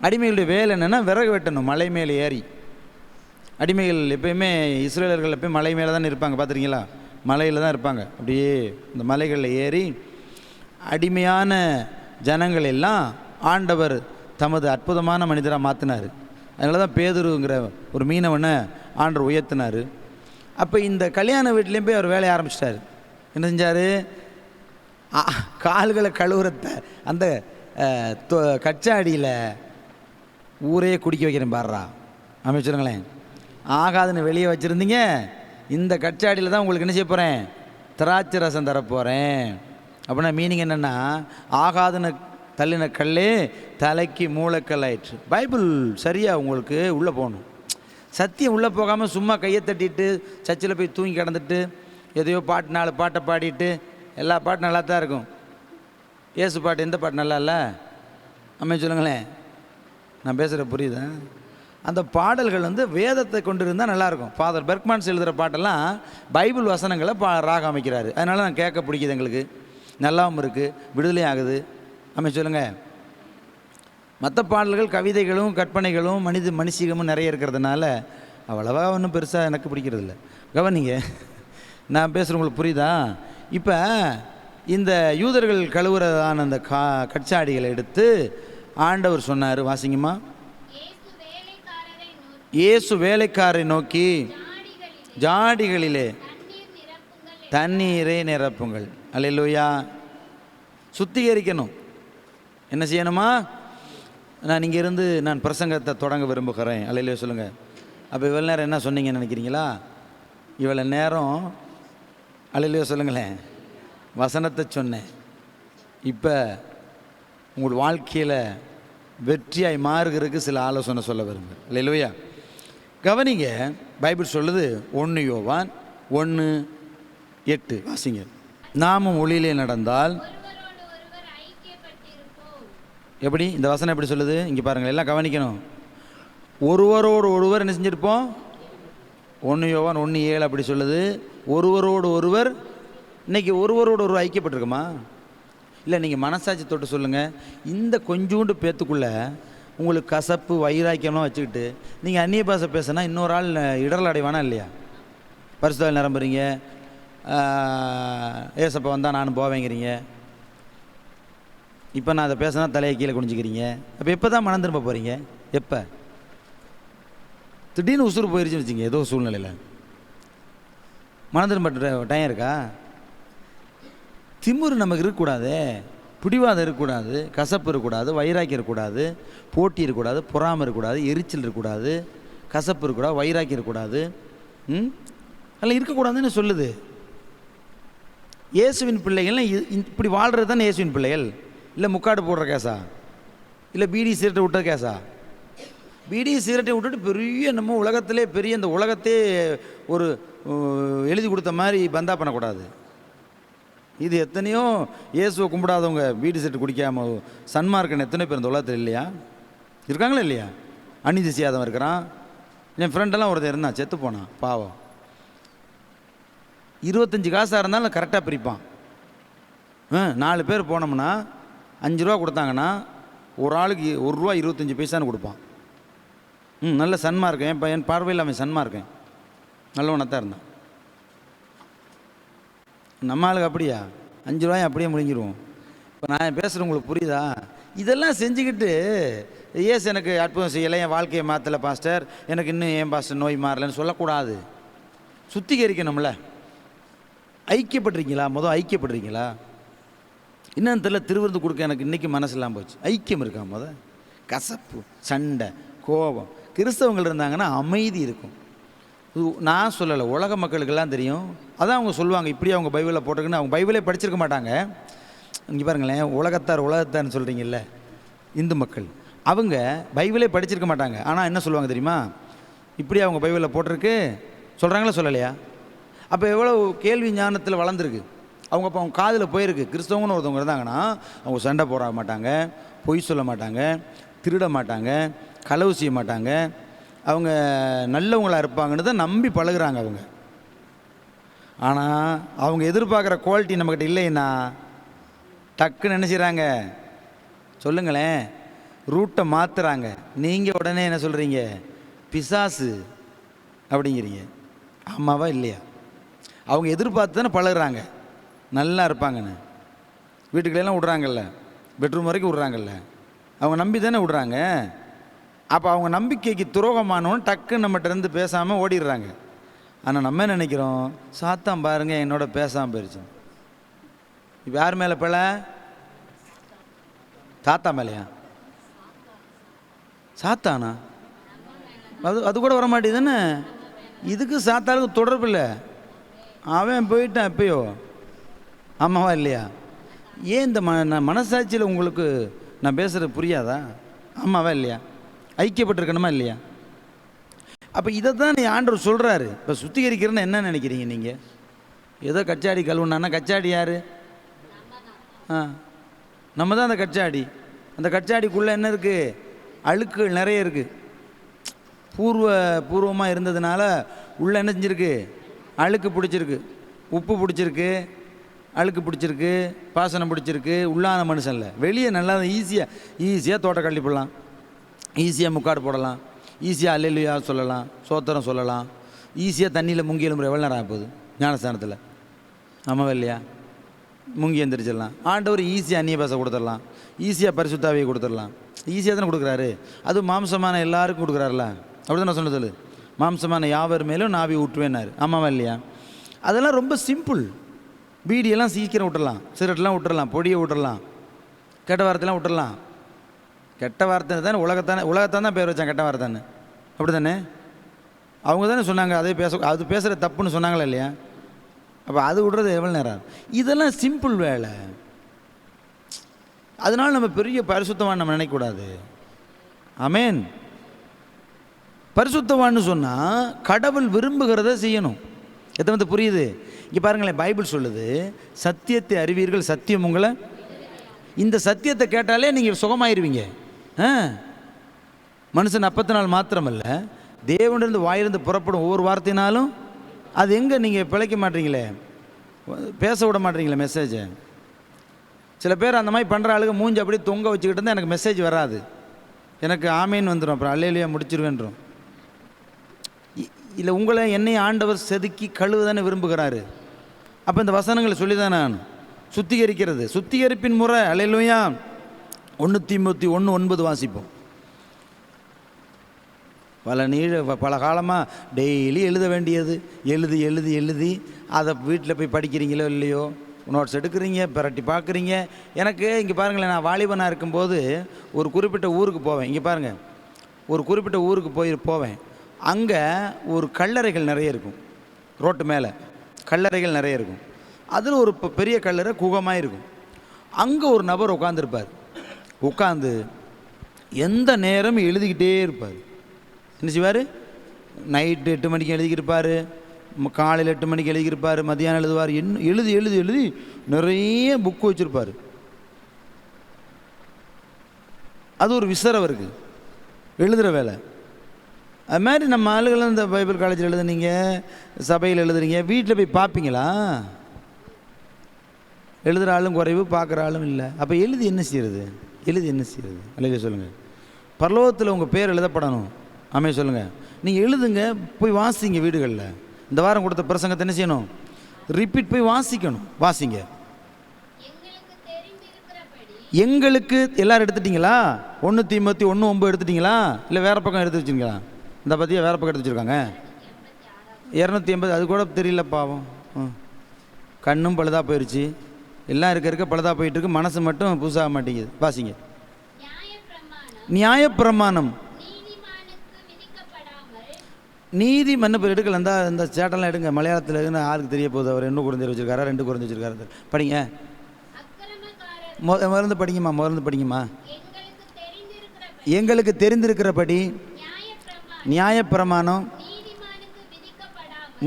அடிமைகளுடைய வேலை என்னென்னா விறகு வெட்டணும், மலை மேலே ஏறி. அடிமைகள் எப்பயுமே இஸ்ரேலர்கள் எப்பயும் மலை மேலே தான் இருப்பாங்க, பார்த்துருக்கீங்களா? மலையில் தான் இருப்பாங்க. அப்படியே இந்த மலைகளில் ஏறி அடிமையான ஜனங்கள் எல்லாம் ஆண்டவர் தமது அற்புதமான மனிதராக மாற்றினார். அதனால தான் பேதுருங்கிற ஒரு மீனவனை ஆண்டவர் உயர்த்தினார். அப்போ இந்த கல்யாண வீட்லேயும் போய் அவர் வேலையை ஆரம்பிச்சிட்டார். என்ன செஞ்சார்? கால்களை கழுவுறத அந்த கச்சாடியில் ஊரே குடிக்க வைக்கிறேன் பாடுறா அமைச்சிருங்களேன். ஆகாதுன்னு வெளியே வச்சுருந்தீங்க, இந்த கச்சாடியில் தான் உங்களுக்கு என்ன செய்ய போகிறேன்? திராட்சை ரசம் தரப்போகிறேன். அப்படின்னா மீனிங் என்னென்னா, ஆகாதுன்னு தள்ளின கல்லே தலைக்கு மூளைக்கல் ஆயிற்று. பைபிள் சரியாக உங்களுக்கு உள்ளே போகணும். சத்தியம் உள்ளே போகாமல் சும்மா கையை தட்டிட்டு சர்ச்சில் போய் தூங்கி கிடந்துட்டு எதையோ பாட்டு 4 பாட்டை பாடிட்டு, எல்லா பாட்டும் நல்லா தான் இருக்கும். இயேசு பாட்டு எந்த பாட்டு நல்லா இல்லை? அம்மே சொல்லுங்களேன். நான் பேசுகிற புரியுதா? அந்த பாடல்கள் வந்து வேதத்தை கொண்டு இருந்தால் நல்லாயிருக்கும். ஃபாதர் பெர்க்மான்ஸ் எழுதுகிற பாட்டெல்லாம் பைபிள் வசனங்களை ராக அமைக்கிறாரு. அதனால் நான் கேட்க பிடிக்குது, எங்களுக்கு நல்லாவும் இருக்குது, விடுதலை ஆகுது. அம்மே சொல்லுங்கள். மற்ற பாடல்கள் கவிதைகளும் கற்பனைகளும் மனுஷிகமும் நிறைய இருக்கிறதுனால அவ்வளவா ஒன்றும் பெருசாக எனக்கு பிடிக்கிறதில்ல. கவனிங்க, நான் பேசுகிற உங்களுக்கு புரியுதா? இப்போ இந்த யூதர்கள் கழுவுறதான அந்த கச்சாடிகளை எடுத்து ஆண்டவர் சொன்னார், வாசிங்கம்மா. இயேசு வேலைக்காரை நோக்கி, ஜாடிகளிலே தண்ணீரை நிரப்புங்கள். அல்லேலூயா. சுத்திகரிக்கணும். என்ன செய்யணுமா? நான் இங்கே இருந்து நான் பிரசங்கத்தை தொடங்க விரும்புகிறேன். அல்லேலூயா சொல்லுங்கள். அப்போ இவ்வளோ நேரம் என்ன சொன்னீங்கன்னு நினைக்கிறீங்களா? இவ்வளோ நேரம் அல்லேலூயா சொல்லுங்களேன் வசனத்தை சொன்னேன். இப்போ உங்கள் வாழ்க்கையில் வெற்றியாய் மாறுகிறதுக்கு சில ஆலோசனை சொல்ல விரும்புகிறேன். அல்லேலூயா. கவனிங்க, பைபிள் சொல்லுது 1 யோவான் 1:8 வாசிங்க. நாமும் ஒளியிலே நடந்தால் எப்படி? இந்த வசனம் எப்படி சொல்லுது? இங்கே பாருங்கள், எல்லாம் கவனிக்கணும். ஒருவரோடு ஒருவர் என்ன செஞ்சுருப்போம்? 1 யோவான் 1:7 அப்படி சொல்லுது. ஒருவரோடு ஒருவர். இன்றைக்கி ஒருவரோடு ஒருவர் ஐக்கியப்பட்டிருக்குமா? இல்லை. நீங்கள் மனசாட்சி தொட்டு சொல்லுங்கள். இந்த கொஞ்சோண்டு பேத்துக்குள்ளே உங்களுக்கு கசப்பு வைராக்கியம்லாம் வச்சுக்கிட்டு நீங்கள் அந்நிய பாஷை பேசுனா இன்னொரு ஆள் இடரல் அடைவானா இல்லையா? பரிசுத்தாவியில் நிரம்புறீங்க, ஏசப்பா வந்தால் நானும் போவேங்கிறீங்க. இப்போ நான் அதை பேசினா தலையை கீழே குனிஞ்சிக்கிறீங்க. அப்போ எப்போ தான் மனம் திரும்ப போகிறீங்க? எப்போ? திடீர்னு உசுறு போயிடுச்சுன்னு வச்சுங்க, ஏதோ சூழ்நிலையில் மனம் திரும்ப டைம் இருக்கா? திமிரு நமக்கு இருக்கக்கூடாது, பிடிவாதம் இருக்கக்கூடாது, கசப்பு இருக்கக்கூடாது, வைராக்கியம் இருக்கக்கூடாது, போட்டி இருக்கக்கூடாது, பொறாமை இருக்கக்கூடாது, எரிச்சல் இருக்கக்கூடாது, கசப்பு இருக்கக்கூடாது, வைராக்கியம் இருக்கக்கூடாது. அதெல்லாம் இருக்கக்கூடாதுன்னு சொல்லுது. இயேசுவின் பிள்ளைகள்லாம் இப்படி வாழ்கிறது தானே இயேசுவின் பிள்ளைகள். இல்லை முக்காடு போடுற கேஸா? இல்லை பீடி சிகரெட்டை விட்ட கேஸா? பீடி சிகரெட்டை விட்டுட்டு பெரிய நம்ம உலகத்திலே பெரிய இந்த உலகத்தே ஒரு எழுதி கொடுத்த மாதிரி பந்தா பண்ணக்கூடாது. இது எத்தனையோ இயேசுவை கும்பிடாதவங்க பீடி சிகரெட் குடிக்காமல் சன்மார்க்கன் எத்தனை பேர் இந்த உலகத்தில் இல்லையா? இருக்காங்களா இல்லையா? அநீதி செய்யாதவன் இருக்கிறான். என் ஃப்ரெண்டெல்லாம் ஒருத்தர் இருந்தான், செத்து போனான் பாவம். 25 காசாக இருந்தாலும் கரெக்டாக பிரிப்பான். 4 பேர் போனோம்னா 5 ரூபா கொடுத்தாங்கன்னா ஒரு ஆளுக்கு 1 ரூபா 25 பைசான்னு கொடுப்பான். நல்ல சன்மார்க்கன். என் பார்வையில் அவன் சன்மார்க்கன், நல்லவனாக இருந்தான். நம்ம ஆளுக்கு அப்படியா 5 ரூபாயும் அப்படியே முழுங்கிடுவோம். இப்போ நான் பேசுகிறேன், உங்களுக்கு புரியுதா? இதெல்லாம் செஞ்சுக்கிட்டு ஏசு எனக்கு அற்புதம் செய்யலை, என் வாழ்க்கையை மாற்றலை பாஸ்டர், எனக்கு இன்னும் ஏன் பாஸ்டர் நோய் மாறலைன்னு சொல்லக்கூடாது. சுத்திகரிக்கணும்ல. ஐக்கியப்படுறீங்களா? ஐக்கியப்படுறீங்களா? இன்னும் தெரியல. திருவிருந்து கொடுக்க எனக்கு இன்றைக்கி மனசு இல்லாமல் போச்சு. ஐக்கியம் இருக்கா? கசப்பு, சண்டை, கோபம். கிறிஸ்தவங்கள் இருந்தாங்கன்னா அமைதி இருக்கும். நான் சொல்லலை, உலக மக்களுக்கெல்லாம் தெரியும். அதான் அவங்க சொல்லுவாங்க, இப்படி அவங்க பைபிளில் போட்டிருக்குன்னு. அவங்க பைபிளே படிச்சிருக்க மாட்டாங்க. இங்கே பாருங்களேன், உலகத்தார்னு சொல்கிறீங்கல்ல இந்து மக்கள், அவங்க பைபிளே படிச்சிருக்க மாட்டாங்க. ஆனால் என்ன சொல்லுவாங்க தெரியுமா? இப்படி அவங்க பைபிளில் போட்டிருக்கு சொல்கிறாங்களா சொல்லலையா? அப்போ எவ்வளோ கேள்வி ஞானத்தில் வளர்ந்துருக்கு அவங்க. அப்போ அவங்க காதில் போயிருக்கு. கிறிஸ்தவங்கன்னு ஒருத்தவங்க இருந்தாங்கன்னா அவங்க சண்டை போட மாட்டாங்க, பொய் சொல்ல மாட்டாங்க, திருட மாட்டாங்க, களவு செய்ய மாட்டாங்க, அவங்க நல்லவங்களாக இருப்பாங்கன்னு தான் நம்பி பழகுறாங்க அவங்க. ஆனால் அவங்க எதிர்பார்க்குற குவாலிட்டி நம்மக்கிட்ட இல்லைன்னா டக்குன்னு என்ன செய்கிறாங்க சொல்லுங்களேன், ரூட்டை மாற்றுறாங்க. நீங்கள் உடனே என்ன சொல்கிறீங்க? பிசாசு அப்படிங்கிறீங்க. ஆமாவா இல்லையா? அவங்க எதிர்பார்த்து தானே பழகுறாங்க நல்லா இருப்பாங்கன்னு. வீட்டுக்குள்ளெல்லாம் விட்றாங்கல்ல, பெட்ரூம் வரைக்கும் விட்றாங்கல்ல, அவங்க நம்பி தானே விட்றாங்க. அப்போ அவங்க நம்பிக்கைக்கு துரோகமானோன்னு டக்குன்னு நம்மகிட்ட இருந்து பேசாமல் ஓடிடுறாங்க. ஆனால் நம்ம என்ன நினைக்கிறோம்? சாத்தான் பாருங்கள் என்னோட பேசாமல் போயிடுச்சு. இப்போ யார் மேலே பிழை? தாத்தா மேலையா? சாத்தானா? அது கூட வர மாட்டேதுன்னு. இதுக்கு சாத்தாளுக்கு தொடர்பு இல்லை. அவன் போயிட்டான் எப்பயோ. ஆமாவா இல்லையா? ஏன் இந்த மனசாட்சியில் உங்களுக்கு நான் பேசுகிறது புரியாதா? ஆமாவா இல்லையா? ஐக்கியப்பட்டிருக்கணுமா இல்லையா? அப்போ இதை தான் நீ ஆண்டவர் சொல்கிறாரு. இப்போ சுத்திகரிக்கிறேன்னு என்ன நினைக்கிறீங்க நீங்கள்? ஏதோ கச்சாடி கழுவுனான்னா கச்சாடி யார்? நம்ம தான் அந்த கச்சாடி. அந்த கச்சாடிக்குள்ளே என்ன இருக்குது? அழுக்குகள் நிறைய இருக்குது. பூர்வமாக இருந்ததுனால உள்ளே என்ன செஞ்சுருக்கு? அழுக்கு பிடிச்சிருக்கு, உப்பு பிடிச்சிருக்கு, அழுக்கு பிடிச்சிருக்கு, பாசனம் பிடிச்சிருக்கு. உள்ளான மனுஷன்ல வெளியே நல்லா ஈஸியாக தோட்டக்கள்ளி போடலாம், ஈஸியாக முக்காடு போடலாம், ஈஸியாக அல்லேலூயா சொல்லலாம், சோத்திரம் சொல்லலாம், ஈஸியாக தண்ணியில் முங்கி எழும்புற எவ்வளோ நேரம் ஆகுது ஞானஸ்தானத்தில்? ஆமாவா இல்லையா? முங்கி எந்திரிச்சிடலாம். ஆண்டவர் ஈஸியாக அந்நிய பாசை கொடுத்துடலாம், ஈஸியாக பரிசுத்தாவியை கொடுத்துடலாம். ஈஸியாக தானே கொடுக்குறாரு. அது மாம்சமான எல்லாருக்கும் கொடுக்குறாருல. அப்படி தான் நான் சொன்னது. மாம்சமான யாவர் மேலும் நாவி விட்டுவேன்னாரு. ஆமாவா இல்லையா? அதெல்லாம் ரொம்ப சிம்பிள். பீடியெல்லாம் சீக்கிரம் விட்டுடலாம், சிகரெட்லாம் விட்டுடலாம், பொடியை விட்டுடலாம், கெட்ட வார்த்தைலாம் விட்டுடலாம். கெட்ட வார்த்தை தானே உலகத்தான் தான் பேர் வச்சாங்க கெட்ட வார்த்தைன்னு. அப்படி தானே? அவங்க தானே சொன்னாங்க அது பேசுகிற தப்புன்னு சொன்னாங்களா இல்லையா? அப்போ அது விடுறது எவ்வளோ நேரம்? இதெல்லாம் சிம்பிள் வேலை. அதனால் நம்ம பெரிய பரிசுத்தவான் நம்ம நினைக்கக்கூடாது. ஆமேன். பரிசுத்தவான்னு சொன்னால் கடவுள் விரும்புகிறத செய்யணும். எத்தனை புரியுது? இங்கே பாருங்களேன், பைபிள் சொல்லுது, சத்தியத்தை அறிவீர்கள், சத்தியம் உங்களை. இந்த சத்தியத்தை கேட்டாலே நீங்கள் சுகமாயிருவீங்க. மனுஷன் அப்பத்தினால் மாத்திரமல்ல, தேவனிருந்து வாயிலிருந்து புறப்படும் ஒவ்வொரு வார்த்தையினாலும். அது எங்கே நீங்கள் பிழைக்க மாட்டீங்களே, பேச விட மாட்டீங்களே மெசேஜை. சில பேர் அந்த மாதிரி பண்ணுற ஆளுங்க மூஞ்சி அப்படியே தொங்க வச்சுக்கிட்டு இருந்தால் எனக்கு மெசேஜ் வராது, எனக்கு ஆமேன்னு வந்துடும், அப்புறம் அல்லேலூயா முடிச்சிருவேன்றோம். இல்லை, உங்களை என்னை ஆண்டவர் செதுக்கி கழுவு தானே விரும்புகிறாரு. அப்போ இந்த வசனங்களை சொல்லி தான் நான் சுத்திகரிக்கிறது. சுத்திகரிப்பின் முறை அல்லேலூயா. 1 தீமோத்தேயு 1:9 வாசிப்போம். பல காலமாக டெய்லி எழுத வேண்டியது, எழுதி அதை வீட்டில் போய் படிக்கிறீங்களோ இல்லையோ, நோட்ஸ் எடுக்கிறீங்க, பிரட்டி பார்க்குறீங்க. எனக்கு இங்கே பாருங்களேன், நான் வாலிபனாக இருக்கும்போது ஒரு குறிப்பிட்ட ஊருக்கு போவேன். இங்கே பாருங்கள், ஒரு குறிப்பிட்ட ஊருக்கு போவேன். அங்கே ஒரு கல்லறைகள் நிறைய இருக்கும், ரோட்டு மேலே கல்லறைகள் நிறைய இருக்கும். அதில் ஒரு பெரிய கல்லறை குகமாக இருக்கும். அங்கே ஒரு நபர் உட்காந்துருப்பார். உட்காந்து எந்த நேரமும் எழுதிக்கிட்டே இருப்பார். என்ன செய்வார்? நைட்டு 8 மணிக்கு எழுதிக்கிருப்பார், காலையில் 8 மணிக்கு எழுதிக்கிருப்பார், மதியானம் எழுதுவார். எழுதி எழுதி எழுதி நிறைய புக்கு வச்சுருப்பார். அது ஒரு விசரவருக்கு எழுதுகிற வேலை. அது மாதிரி நம்ம ஆளுகளும் இந்த பைபிள் காலேஜில் எழுதுனீங்க, சபையில் எழுதுறீங்க, வீட்டில் போய் பார்ப்பீங்களா? எழுதுகிற ஆளும் குறைவு, பார்க்குற ஆளும் இல்லை. அப்போ எழுதி என்ன செய்கிறது? எழுதி என்ன செய்கிறது? அல்லையா சொல்லுங்கள். பரலோகத்தில் உங்கள் பேர் எழுதப்படணும். ஆமே சொல்லுங்கள். நீங்கள் எழுதுங்க, போய் வாசிங்க. வீடுகளில் இந்த வாரம் கொடுத்த பிரசங்கத்தை என்ன செய்யணும்? ரிப்பீட் போய் வாசிக்கணும். வாசிங்க. எங்களுக்கு எல்லோரும் எடுத்துட்டிங்களா? 1 தீமோத்தேயு 1:9 எடுத்துட்டிங்களா? இல்லை வேறு பக்கம் எடுத்து வச்சுருங்களா? இந்த பற்றியா வேறு பக்கம் எடுத்து வச்சுருக்காங்க. 280 அது கூட தெரியல பாவம். கண்ணும் பழுதாக போயிடுச்சு, எல்லாம் இருக்க பழுதாக போயிட்டுருக்கு, மனசு மட்டும் புதுசாக மாட்டேங்குது. வாசிங்க. நியாயப்பிரமாணம் நீதி மன்னிப்பு எடுக்கல. இந்த சேட்டெல்லாம் எடுங்க. மலையாளத்தில் இருக்குன்னு யாருக்கு தெரிய போகுது? அவர் 1 குறைஞ்சர் வச்சுருக்காரா, 2 குறைஞ்சு வச்சுருக்காரு? படிங்க. மருந்து படிங்கம்மா, மருந்து படிங்கம்மா. எங்களுக்கு தெரிந்திருக்கிறபடி நியாயப்பிரமாணம்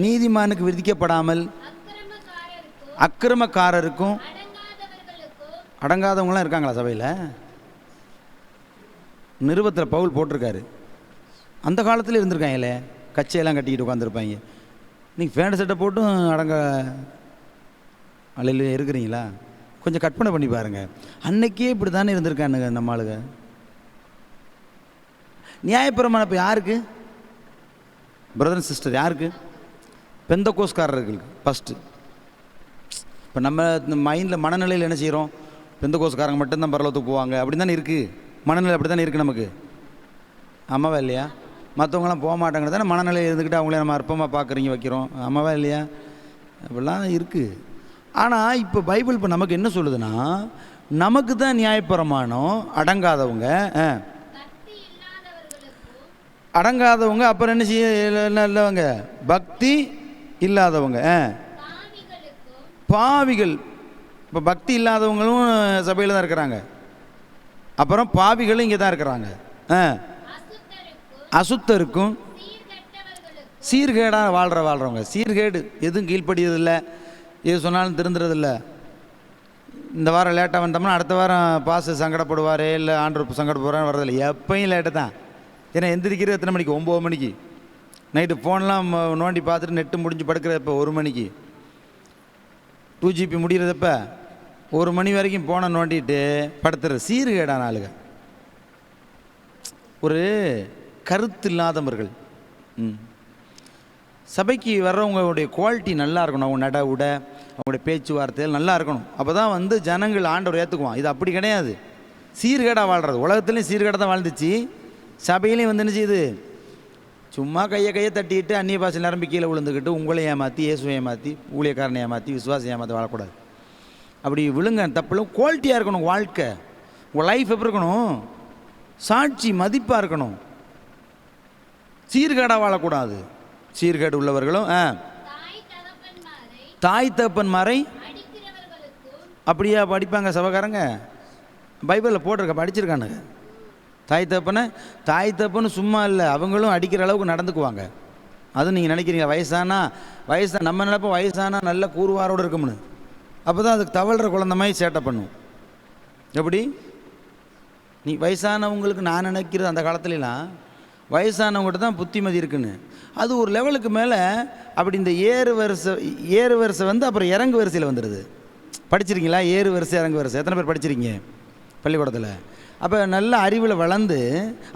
நீதிமானுக்கு விதிக்கப்படாமல் அக்கிரமக்காரருக்கும் அடங்காதவங்களாம் இருக்காங்களா சபையில்? நிருபத்தில் பவுல் போட்டிருக்காரு. அந்த காலத்தில் இருந்திருக்காங்களே, கச்சையெல்லாம் கட்டிக்கிட்டு உட்காந்துருப்பாங்க. நீங்கள் ஃபேண்ட் சட்டை போட்டும் அடங்க அலையில் இருக்கிறீங்களா? கொஞ்சம் கற்பனை பண்ணி பாருங்கள். அன்னைக்கே இப்படி தானே இருந்திருக்கானுங்க நம்ம ஆளுங்க. நியாயப்பிரமாணம் இப்போ யாருக்கு? பிரதர் அண்ட் சிஸ்டர் யாருக்கு? பெந்தகோஸ்காரர்களுக்கு ஃபஸ்ட்டு. இப்போ நம்ம இந்த மைண்டில் மனநிலையில் என்ன செய்கிறோம்? பெந்தகோஸ்காரங்க மட்டும்தான் பரலோகத்துக்கு போவாங்க அப்படி தானே இருக்குது. மனநிலை அப்படி தானே இருக்குது நமக்கு. ஆமாவா இல்லையா? மற்றவங்களாம் போக மாட்டாங்க தானே மனநிலையில் இருந்துக்கிட்டு அவங்களே நம்ம அற்பமாக பார்க்குறீங்க, வைக்கிறோம். ஆமாவா இல்லையா? அப்படிலாம் இருக்குது. ஆனால் இப்போ பைபிள் இப்போ நமக்கு என்ன சொல்லுதுன்னா, நமக்கு தான் நியாயப்பிரமாணம் அடங்காதவங்க அடங்காதவங்க அப்புறம் என்ன செய்ய இல்லைவங்க பக்தி இல்லாதவங்க பாவிகள். இப்போ பக்தி இல்லாதவங்களும் சபையில் தான் இருக்கிறாங்க, அப்புறம் பாவிகளும் இங்கே தான் இருக்கிறாங்க. அசுத்தருக்கும் சீர்கேடாக வாழ்கிறவங்க. சீர்கேடு எதுவும் கீழ்ப்படியதில்லை, எது சொன்னாலும் திருந்துறதில்ல. இந்த வாரம் லேட்டாக வந்தோம்னா அடுத்த வாரம் பாசு சங்கடப்படுவார், இல்லை ஆண்டவர் சங்கடப்படுவார், வரதில்லை. எப்பயும் லேட்டு தான். ஏன்னா எந்திரிக்கிறது எத்தனை மணிக்கு? 9 மணிக்கு. நைட்டு ஃபோன்லாம் நோண்டி பார்த்துட்டு நெட்டு முடிஞ்சு படுக்கிறது இப்போ 1 மணிக்கு. 2GB முடிகிறதப்ப 1 மணி வரைக்கும் ஃபோனை நோண்டிட்டு படுத்துற சீர்கேடான ஆளுங்க, ஒரு கருத்து இல்லாதவர்கள். சபைக்கு வர்றவங்களுடைய குவாலிட்டி நல்லா இருக்கணும். அவங்க நட உட அவங்களுடைய பேச்சுவார்த்தைகள் நல்லா இருக்கணும். அப்போ தான் ஜனங்கள் ஆண்டவர் ஏற்றுக்குவான். இது அப்படி கிடையாது. சீர்கேடாக வாழ்கிறது. உலகத்துலேயும் சீர்கேடாக தான் வாழ்ந்துச்சு, சபையிலையும் என்ன செய்யுது? சும்மா கையை தட்டிட்டு அந்நிய பாஷை நிரம்பி கீழே விழுந்துக்கிட்டு உங்களை ஏமாற்றி, இயேசுவை ஏமாற்றி, ஊழியக்காரனை ஏமாற்றி, விசுவாசம் ஏமாற்றி வாழக்கூடாது. அப்படி விழுங்க தப்புலாம். குவாலிட்டியாக இருக்கணும் வாழ்க்கை. உங்கள் லைஃப் எப்படி இருக்கணும்? சாட்சி மதிப்பாக இருக்கணும். சீர்கேடாக வாழக்கூடாது. சீர்கேடு உள்ளவர்களும் தாய் தகப்பன்மாரை அப்படியா படிப்பாங்க சபைக்காரங்க? பைபிளில் போட்டிருக்க படிச்சிருக்கானுங்க. தாய் தகப்பன்னு சும்மா இல்லை, அவங்களும் அடிக்கிற அளவுக்கு நடந்துக்குவாங்க. அதுவும் நீங்கள் நினைக்கிறீங்க வயசானா நம்ம நினைப்போம் வயசானா நல்ல கூறுவாரோடு இருக்கும்னு. அப்போ தான் அதுக்கு தவழ்கிற குழந்தை மாதிரி சேட்டை பண்ணும். எப்படி? நீ வயசானவங்களுக்கு நான் நினைக்கிறது அந்த காலத்துலலாம் வயசானவங்ககிட்ட தான் புத்திமதி இருக்குன்னு. அது ஒரு லெவலுக்கு மேலே அப்படி இந்த ஏறு வரிசை அப்புறம் இறங்கு வரிசையில் வந்துடுது. படிச்சிருக்கீங்களா? ஏறு வரிசை இறங்கு வரிசை எத்தனை பேர் படிச்சிருக்கீங்க பள்ளிக்கூடத்தில்? அப்போ நல்ல அறிவில் வளர்ந்து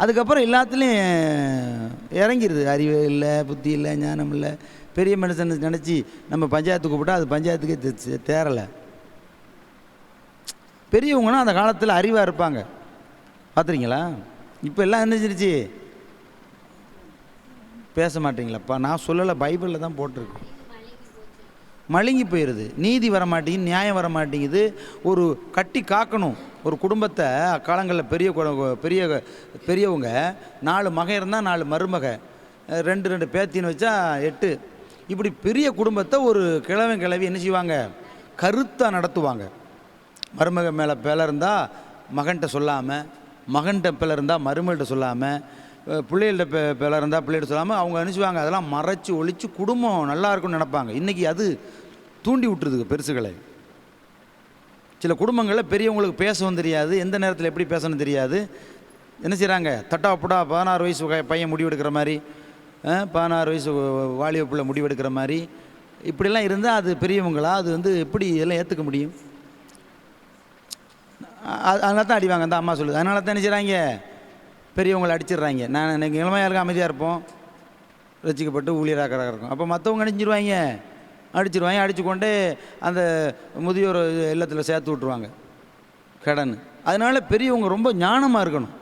அதுக்கப்புறம் எல்லாத்துலேயும் இறங்கிடுது. அறிவு இல்லை, புத்தி இல்லை, ஞானம் இல்லை. பெரிய மனுஷன் நினச்சி நம்ம பஞ்சாயத்துக்கு கூப்பிட்டா அது பஞ்சாயத்துக்கே தேரலை. பெரியவங்கன்னா அந்த காலத்தில் அறிவாக இருப்பாங்க, பார்த்துறீங்களா? இப்போ எல்லாம் என்னச்சிருச்சு? பேச மாட்டீங்களாப்பா? நான் சொல்லலை, பைபிளில் தான் போட்டிருக்கு. மழுங்கி போயிடுது. நீதி வர மாட்டேங்குது, நியாயம் வர மாட்டேங்குது. ஒரு கட்டி காக்கணும் ஒரு குடும்பத்தை. அக்காலங்களில் பெரியவங்க 4 மகன் இருந்தால் 4 மருமக, 2 பேத்தின்னு வச்சா 8. இப்படி பெரிய குடும்பத்தை ஒரு கிழவி என்ன செய்வாங்க? கருத்தாக நடத்துவாங்க. மருமக மேலே பேல இருந்தால் மகன்கிட்ட சொல்லாமல், மகன்கிட்ட பிள்ளை இருந்தால் மருமகிட்ட சொல்லாமல், பிள்ளைகள்கிட்ட பிள்ளை இருந்தால் பிள்ளைகிட்ட சொல்லாமல் அவங்க நினச்சிவாங்க அதெல்லாம் மறைச்சி ஒழித்து குடும்பம் நல்லா இருக்குன்னு நினைப்பாங்க. இன்றைக்கி அது தூண்டி விட்டுருதுங்க பெருசுகளை. சில குடும்பங்களில் பெரியவங்களுக்கு பேசவும் தெரியாது, எந்த நேரத்தில் எப்படி பேசணும் தெரியாது. என்ன செய்கிறாங்க, தட்டாப்புடா 16 வயசு பையன் முடிவெடுக்கிற மாதிரி, 16 வயசு வாலிப பிள்ளை முடிவெடுக்கிற மாதிரி இப்படிலாம் இருந்தால் அது பெரியவங்களா? அது எப்படி இதெல்லாம் ஏற்றுக்க முடியும்? அதனால தான் அடிவாங்க. அந்த அம்மா சொல்லுது, அதனால தான் என்ன செய்கிறாங்க, பெரியவங்களை அடிச்சிடுறாங்க. நான் எனக்கு இளமையாக இருக்க அமைதியாக இருப்போம், ரசிக்கப்பட்டு ஊழியராக இருக்கும். அப்போ மற்றவங்க அடிச்சிருவாங்க, அடித்து கொண்டே அந்த முதியோர் இல்லத்தில் சேர்த்து விட்ருவாங்க கடன். அதனால் பெரியவங்க ரொம்ப ஞானமாக இருக்கணும்.